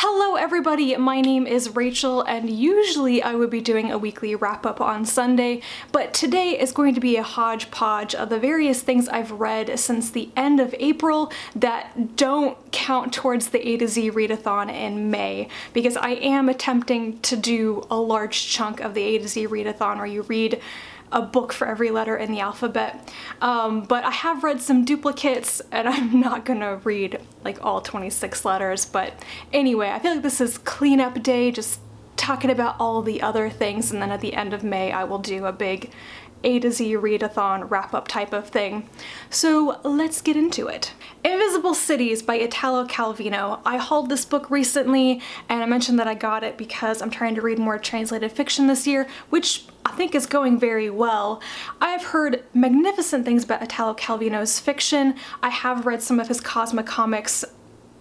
Hello everybody, my name is Rachel, and usually I would be doing a weekly wrap-up on Sunday, but today is going to be a hodgepodge of the various things I've read since the end of April that don't count towards the A to Z readathon in May, because I am attempting to do a large chunk of the A to Z readathon where you read a book for every letter in the alphabet. But I have read some duplicates, and I'm not gonna read like all 26 letters. But anyway, I feel like this is cleanup day, just talking about all the other things, and then at the end of May I will do a big A to Z readathon wrap-up type of thing. So let's get into it. Invisible Cities by Italo Calvino. I hauled this book recently, and I mentioned that I got it because I'm trying to read more translated fiction this year, which I think is going very well. I have heard magnificent things about Italo Calvino's fiction. I have read some of his Cosmic comics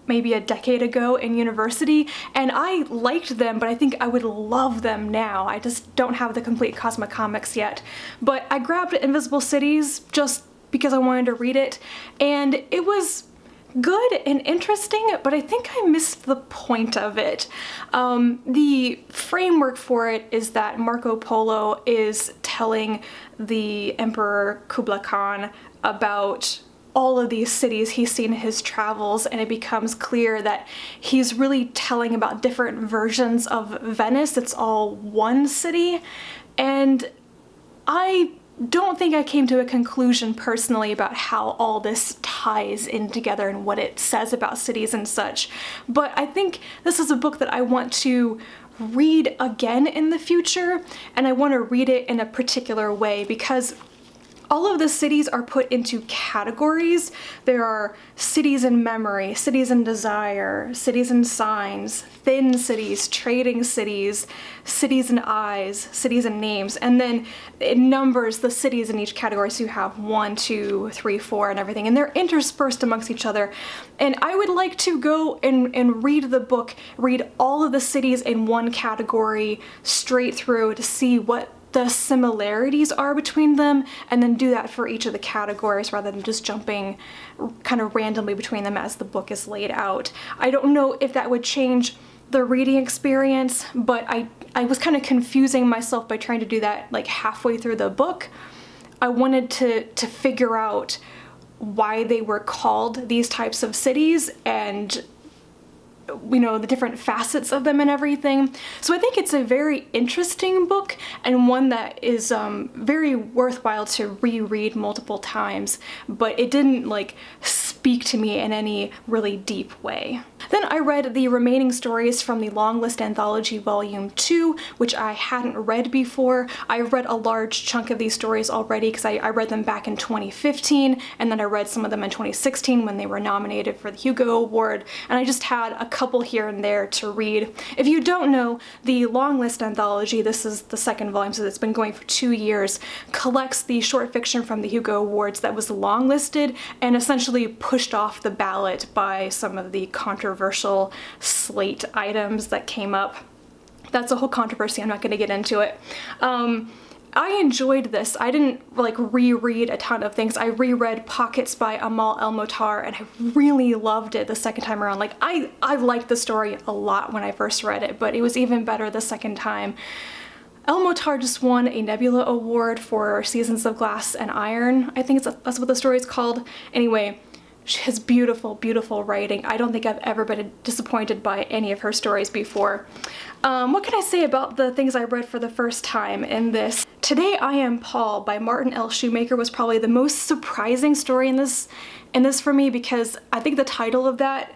maybe a decade ago in university, and I liked them, but I think I would love them now. I just don't have the complete Cosmic comics yet. But I grabbed Invisible Cities just because I wanted to read it, and it was good and interesting, but I think I missed the point of it. The framework for it is that Marco Polo is telling the Emperor Kublai Khan about all of these cities he's seen in his travels, and it becomes clear that he's really telling about different versions of Venice. It's all one city, and I don't think I came to a conclusion personally about how all this ties in together and what it says about cities and such. But I think this is a book that I want to read again in the future, and I want to read it in a particular way because all of the cities are put into categories. There are cities in memory, cities in desire, cities in signs, thin cities, trading cities, cities in eyes, cities in names, and then it numbers the cities in each category, so you have 1, 2, 3, 4 and everything, and they're interspersed amongst each other. And I would like to go and read the book, read all of the cities in one category straight through to see what the similarities are between them, and then do that for each of the categories rather than just jumping kind of randomly between them as the book is laid out. I don't know if that would change the reading experience, but I was kind of confusing myself by trying to do that like halfway through the book. I wanted to figure out why they were called these types of cities and the different facets of them and everything. So I think it's a very interesting book, and one that is very worthwhile to reread multiple times, but it didn't like speak to me in any really deep way. Then I read the remaining stories from the Long List Anthology Volume 2, which I hadn't read before. I read a large chunk of these stories already because I read them back in 2015, and then I read some of them in 2016 when they were nominated for the Hugo Award, and I just had a couple here and there to read. If you don't know, the Long List Anthology, this is the second volume, so it's been going for 2 years, collects the short fiction from the Hugo Awards that was longlisted and essentially pushed off the ballot by some of the controversial slate items that came up. That's a whole controversy, I'm not going to get into it. I enjoyed this. I didn't like reread a ton of things. I reread Pockets by Amal El-Mohtar, and I really loved it the second time around. Like I liked the story a lot when I first read it, but it was even better the second time. El-Mohtar just won a Nebula Award for Seasons of Glass and Iron. I think that's what the story is called. Anyway, she has beautiful, beautiful writing. I don't think I've ever been disappointed by any of her stories before. What can I say about the things I read for the first time in this? Today I Am Paul by Martin L. Shoemaker was probably the most surprising story in this for me, because I think the title of that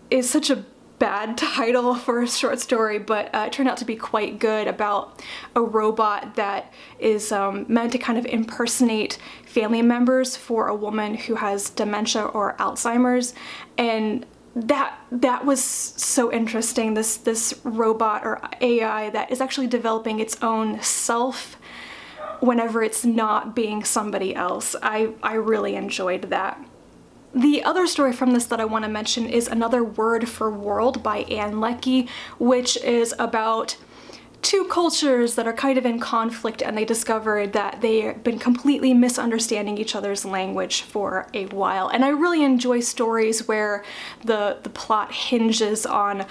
is such a bad title for a short story, but it turned out to be quite good, about a robot that is meant to kind of impersonate family members for a woman who has dementia or Alzheimer's, and that was so interesting. This robot or AI that is actually developing its own self whenever it's not being somebody else. I really enjoyed that. The other story from this that I want to mention is Another Word for World by Ann Leckie, which is about two cultures that are kind of in conflict, and they discovered that they have been completely misunderstanding each other's language for a while. And I really enjoy stories where the plot hinges on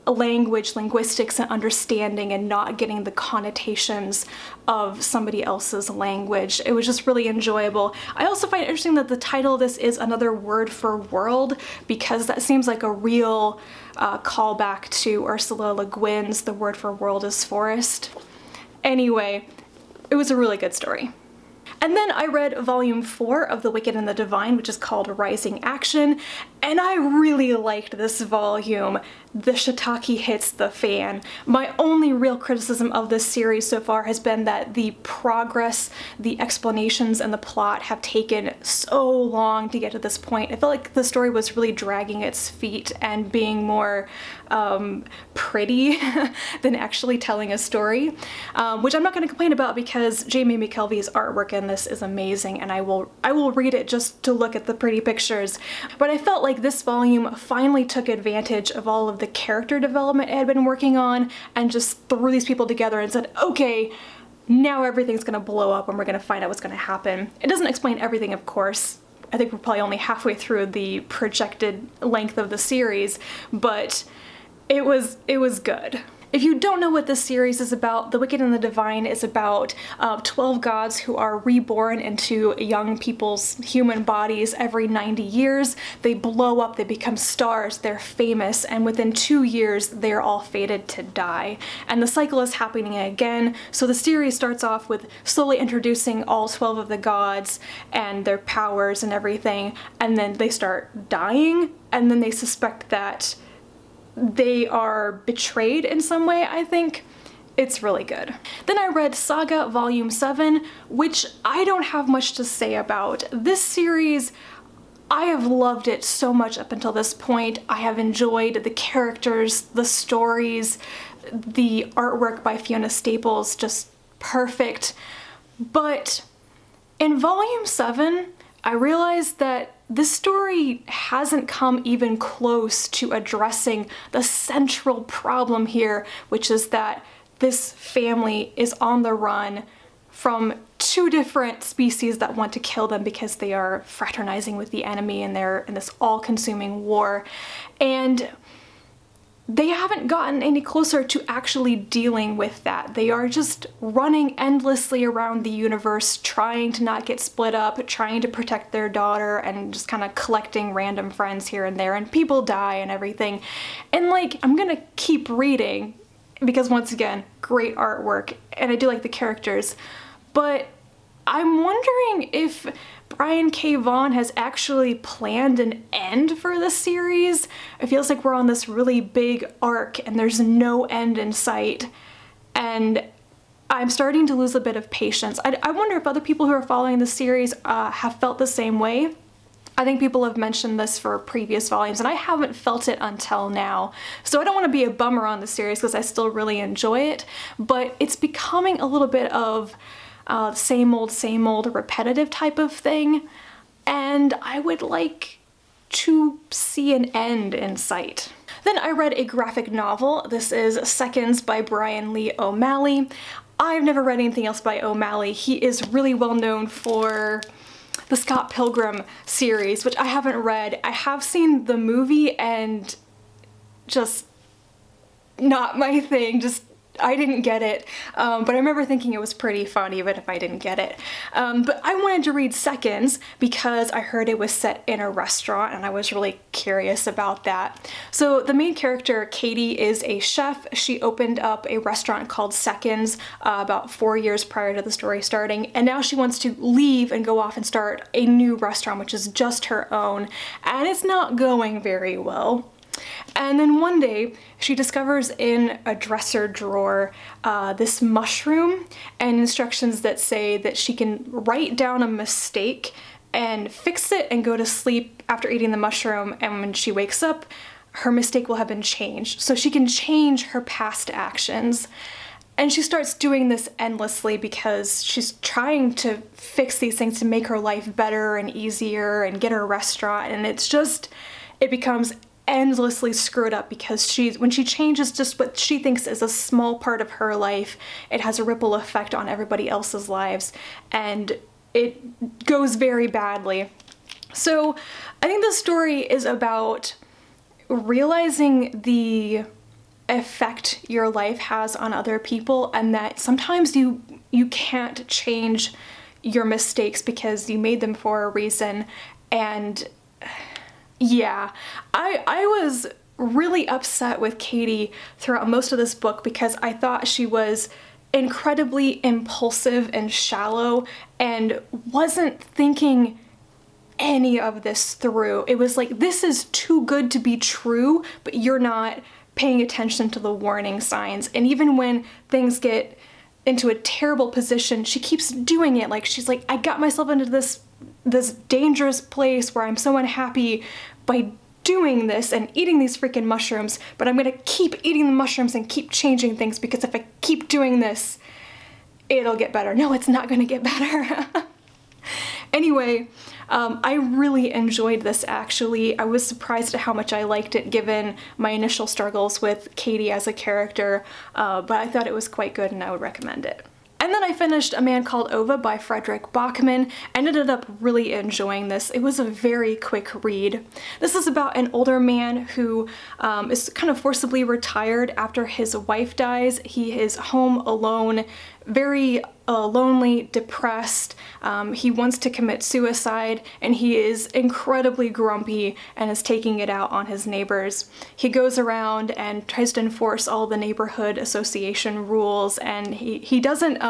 language, linguistics, and understanding, and not getting the connotations of somebody else's language. It was just really enjoyable. I also find it interesting that the title of this is Another Word for World, because that seems like a real callback to Ursula Le Guin's The Word for World is Forest. Anyway, it was a really good story. And then I read volume 4 of The Wicked and the Divine, which is called Rising Action, and I really liked this volume. The shiitake hits the fan. My only real criticism of this series so far has been that the progress, the explanations, and the plot have taken so long to get to this point. I felt like the story was really dragging its feet and being more pretty than actually telling a story, which I'm not going to complain about because Jamie McKelvie's artwork in this is amazing, and I will read it just to look at the pretty pictures. But I felt like this volume finally took advantage of all of the character development it had been working on and just threw these people together and said, okay, now everything's gonna blow up and we're gonna find out what's gonna happen. It doesn't explain everything, of course. I think we're probably only halfway through the projected length of the series, but it was good. If you don't know what this series is about, The Wicked and the Divine is about 12 gods who are reborn into young people's human bodies every 90 years. They blow up, they become stars, they're famous, and within 2 years they're all fated to die. And the cycle is happening again, so the series starts off with slowly introducing all 12 of the gods and their powers and everything, and then they start dying, and then they suspect that they are betrayed in some way, I think. It's really good. Then I read Saga Volume 7, which I don't have much to say about. This series, I have loved it so much up until this point. I have enjoyed the characters, the stories, the artwork by Fiona Staples, just perfect. But in Volume 7, I realized that this story hasn't come even close to addressing the central problem here, which is that this family is on the run from two different species that want to kill them because they are fraternizing with the enemy and they're in this all-consuming war. And they haven't gotten any closer to actually dealing with that. They are just running endlessly around the universe, trying to not get split up, trying to protect their daughter, and just kind of collecting random friends here and there, and people die and everything. And like, I'm gonna keep reading because once again, great artwork, and I do like the characters, but I'm wondering if Bryan K. Vaughn has actually planned an end for the series. It feels like we're on this really big arc and there's no end in sight. And I'm starting to lose a bit of patience. I wonder if other people who are following the series have felt the same way. I think people have mentioned this for previous volumes, and I haven't felt it until now. So I don't want to be a bummer on the series because I still really enjoy it, but it's becoming a little bit of same old, repetitive type of thing, and I would like to see an end in sight. Then I read a graphic novel. This is Seconds by Brian Lee O'Malley. I've never read anything else by O'Malley. He is really well known for the Scott Pilgrim series, which I haven't read. I have seen the movie and just not my thing. I didn't get it, but I remember thinking it was pretty fun even if I didn't get it. But I wanted to read Seconds because I heard it was set in a restaurant and I was really curious about that. So the main character, Katie, is a chef. She opened up a restaurant called Seconds about 4 years prior to the story starting, and now she wants to leave and go off and start a new restaurant, which is just her own, and it's not going very well. And then one day she discovers in a dresser drawer this mushroom and instructions that say that she can write down a mistake and fix it and go to sleep after eating the mushroom, and when she wakes up her mistake will have been changed. So she can change her past actions. And she starts doing this endlessly because she's trying to fix these things to make her life better and easier and get her restaurant, and it becomes endlessly screwed up because when she changes just what she thinks is a small part of her life, it has a ripple effect on everybody else's lives, and it goes very badly. So I think the story is about realizing the effect your life has on other people, and that sometimes you can't change your mistakes because you made them for a reason. And yeah, I was really upset with Katie throughout most of this book because I thought she was incredibly impulsive and shallow and wasn't thinking any of this through. It was like, this is too good to be true, but you're not paying attention to the warning signs. And even when things get into a terrible position, she keeps doing it. Like, she's like, I got myself into this dangerous place where I'm so unhappy by doing this and eating these freaking mushrooms, but I'm gonna keep eating the mushrooms and keep changing things because if I keep doing this, it'll get better. No, it's not gonna get better. Anyway, I really enjoyed this, actually. I was surprised at how much I liked it given my initial struggles with Katie as a character, but I thought it was quite good and I would recommend it. And then I finished A Man Called Ova by Fredrik Backman and ended up really enjoying this. It was a very quick read. This is about an older man who is kind of forcibly retired after his wife dies. He is home alone, very lonely, depressed. He wants to commit suicide, and he is incredibly grumpy and is taking it out on his neighbors. He goes around and tries to enforce all the neighborhood association rules, and he doesn't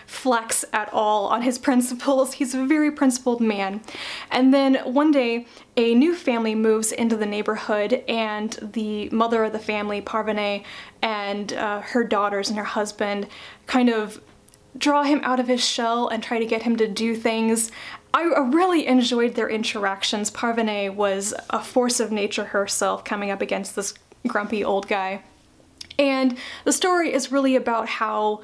flex at all on his principles. He's a very principled man. And then one day, a new family moves into the neighborhood, and the mother of the family, Parvane, and her daughters and her husband kind of draw him out of his shell and try to get him to do things. I really enjoyed their interactions. Parvane was a force of nature herself, coming up against this grumpy old guy. And the story is really about how,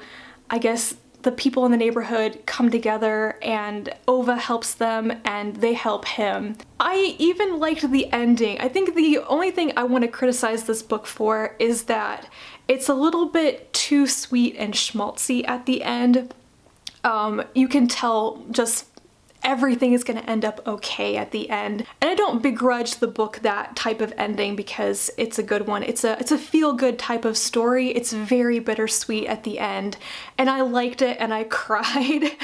I guess, the people in the neighborhood come together and Ova helps them and they help him. I even liked the ending. I think the only thing I want to criticize this book for is that it's a little bit too sweet and schmaltzy at the end. You can tell just everything is going to end up okay at the end. And I don't begrudge the book that type of ending because it's a good one. It's a feel-good type of story. It's very bittersweet at the end. And I liked it and I cried.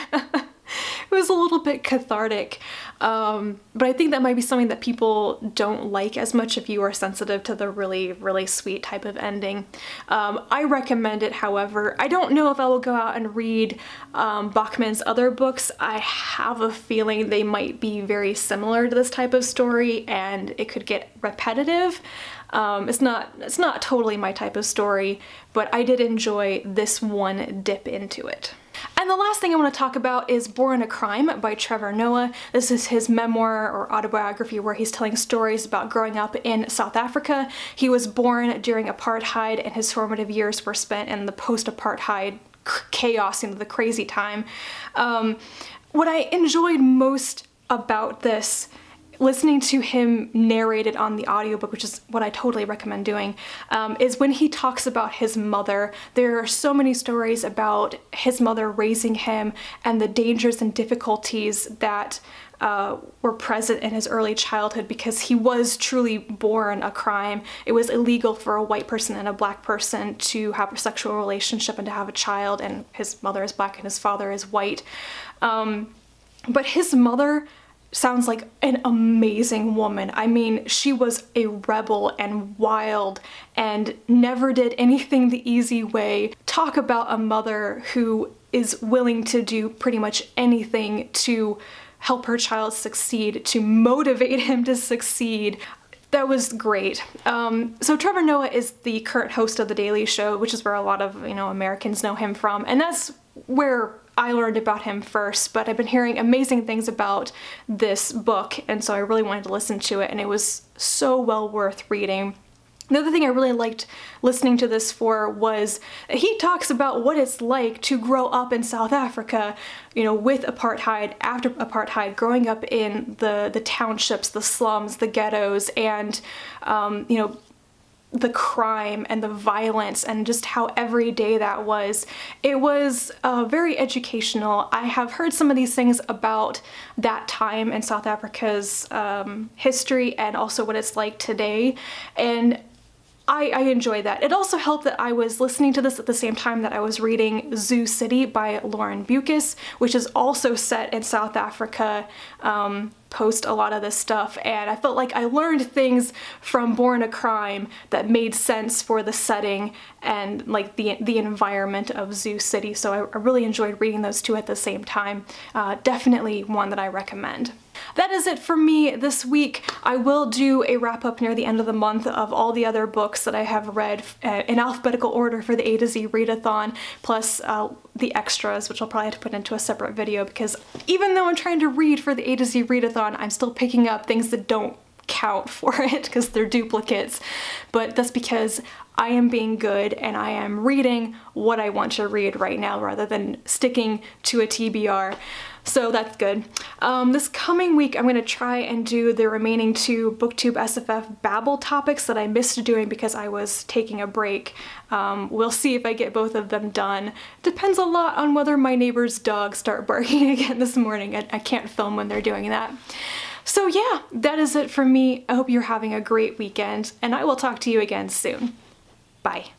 It was a little bit cathartic. But I think that might be something that people don't like as much if you are sensitive to the really, really sweet type of ending. I recommend it, however. I don't know if I will go out and read Backman's other books. I have a feeling they might be very similar to this type of story and it could get repetitive. It's not totally my type of story, but I did enjoy this one dip into it. And the last thing I want to talk about is Born a Crime by Trevor Noah. This is his memoir or autobiography where he's telling stories about growing up in South Africa. He was born during apartheid and his formative years were spent in the post-apartheid chaos, the crazy time. What I enjoyed most about this, listening to him narrate it on the audiobook, which is what I totally recommend doing, is when he talks about his mother. There are so many stories about his mother raising him and the dangers and difficulties that were present in his early childhood because he was truly born a crime. It was illegal for a white person and a black person to have a sexual relationship and to have a child, and his mother is black and his father is white. But his mother sounds like an amazing woman. I mean, she was a rebel and wild and never did anything the easy way. Talk about a mother who is willing to do pretty much anything to help her child succeed, to motivate him to succeed. That was great. So Trevor Noah is the current host of The Daily Show, which is where a lot of, Americans know him from, and that's where I learned about him first, but I've been hearing amazing things about this book, and so I really wanted to listen to it, and it was so well worth reading. The other thing I really liked listening to this for was he talks about what it's like to grow up in South Africa, you know, with apartheid, after apartheid, growing up in the townships, the slums, the ghettos, and, you know, the crime and the violence and just how everyday that was. It was very educational. I have heard some of these things about that time in South Africa's history and also what it's like today, and I enjoy that. It also helped that I was listening to this at the same time that I was reading Zoo City by Lauren Bucas, which is also set in South Africa, post a lot of this stuff, and I felt like I learned things from Born a Crime that made sense for the setting and like the environment of Zoo City, so I really enjoyed reading those two at the same time. Definitely one that I recommend. That is it for me this week. I will do a wrap up near the end of the month of all the other books that I have read in alphabetical order for the A to Z readathon, plus the extras, which I'll probably have to put into a separate video, because even though I'm trying to read for the A to Z readathon, I'm still picking up things that don't count for it because they're duplicates. But that's because I am being good and I am reading what I want to read right now rather than sticking to a TBR. So that's good. This coming week I'm going to try and do the remaining 2 BookTube SFF Babble topics that I missed doing because I was taking a break. We'll see if I get both of them done. Depends a lot on whether my neighbor's dogs start barking again this morning. I can't film when they're doing that. So yeah, that is it for me. I hope you're having a great weekend, and I will talk to you again soon. Bye.